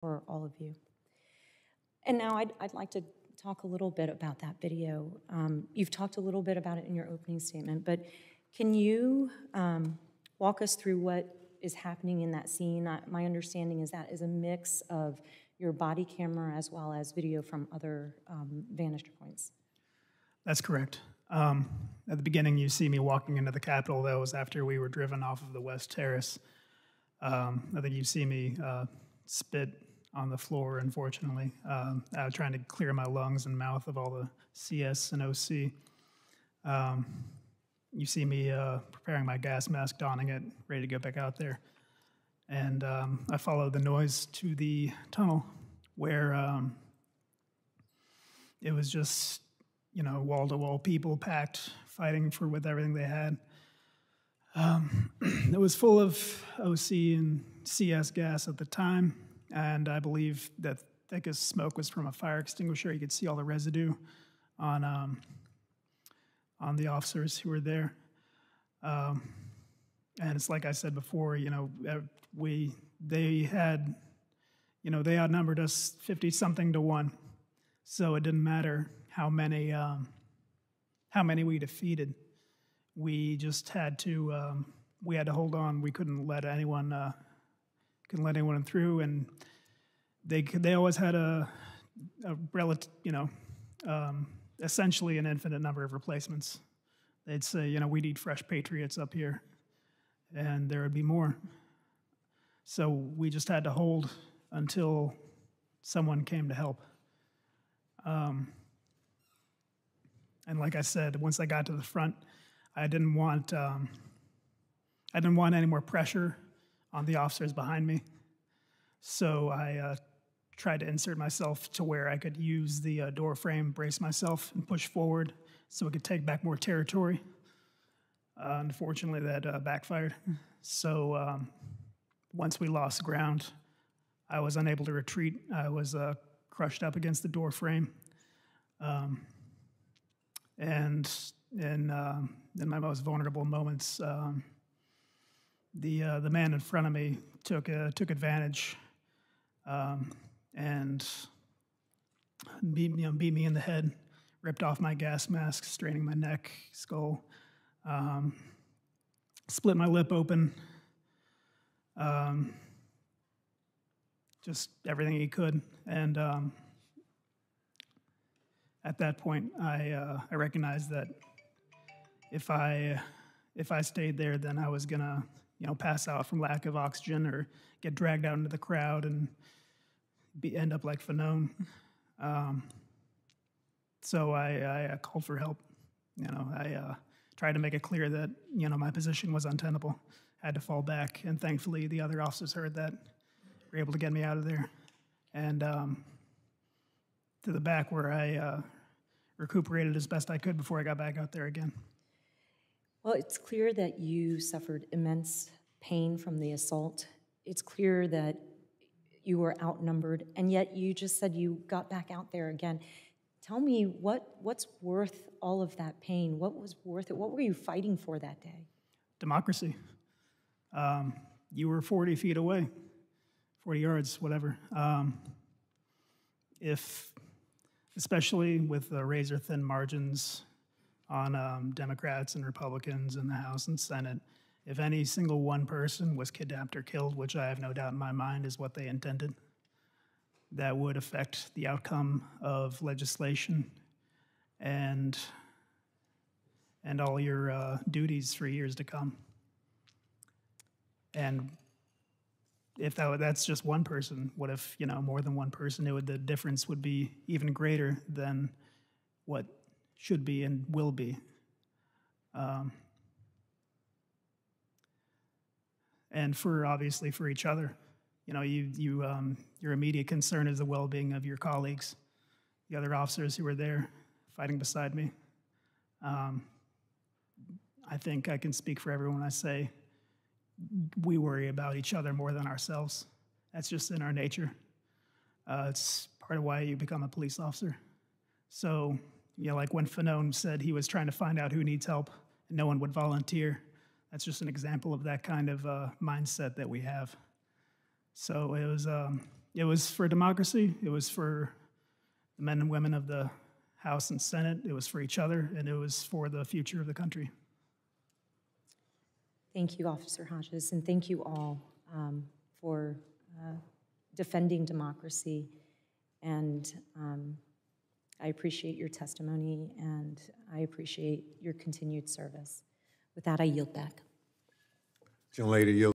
for all of you. And now I'd like to talk a little bit about that video. You've talked a little bit about it in your opening statement, but can you walk us through what is happening in that scene? My understanding is that is a mix of your body camera as well as video from other vantage points. That's correct. At the beginning, you see me walking into the Capitol. That was after we were driven off of the West Terrace. I think you see me spit on the floor, unfortunately. I was trying to clear my lungs and mouth of all the CS and OC. You see me preparing my gas mask, donning it, ready to go back out there. And I followed the noise to the tunnel where it was just, you know, wall-to-wall people packed, fighting for with everything they had. It was full of OC and CS gas at the time, and I believe that thickest smoke was from a fire extinguisher. You could see all the residue on the officers who were there. And it's like I said before, you know, they outnumbered us 50-something to 1, so it didn't matter how many we defeated. We just had to hold on. We couldn't let anyone through, and they always had a relative, essentially an infinite number of replacements. They'd say, you know, we need fresh patriots up here, and there would be more. So we just had to hold until someone came to help. And like I said, once I got to the front, I didn't want any more pressure on the officers behind me. So I tried to insert myself to where I could use the door frame, brace myself, and push forward so we could take back more territory. Unfortunately, that backfired. So once we lost ground, I was unable to retreat. I was crushed up against the door frame. And in my most vulnerable moments, the man in front of me took advantage and beat me in the head, ripped off my gas mask, straining my neck, skull, split my lip open, just everything he could. And at that point, I recognized that if I stayed there, then I was gonna, pass out from lack of oxygen or get dragged out into the crowd and end up like Fanone. So I called for help. I tried to make it clear that my position was untenable. I had to fall back, and thankfully the other officers heard that, were able to get me out of there, and to the back where I recuperated as best I could before I got back out there again. Well, it's clear that you suffered immense pain from the assault. It's clear that you were outnumbered, and yet you just said you got back out there again. Tell me what's worth all of that pain? What was worth it? What were you fighting for that day? Democracy. You were 40 feet away, 40 yards, whatever. Especially with the razor-thin margins on Democrats and Republicans in the House and Senate, if any single one person was kidnapped or killed, which I have no doubt in my mind is what they intended, that would affect the outcome of legislation and all your duties for years to come. And if that's just one person, what if more than one person? The difference would be even greater than what should be and will be. And obviously for each other, your immediate concern is the well-being of your colleagues, the other officers who were there fighting beside me. I think I can speak for everyone when I say we worry about each other more than ourselves. That's just in our nature. It's part of why you become a police officer. So, like when Fanone said he was trying to find out who needs help and no one would volunteer, that's just an example of that kind of mindset that we have. So it was It was for democracy. It was for the men and women of the House and Senate. It was for each other, and it was for the future of the country. Thank you, Officer Hodges, and thank you all for defending democracy. And I appreciate your testimony, and I appreciate your continued service. With that, I yield back. Young lady, yield.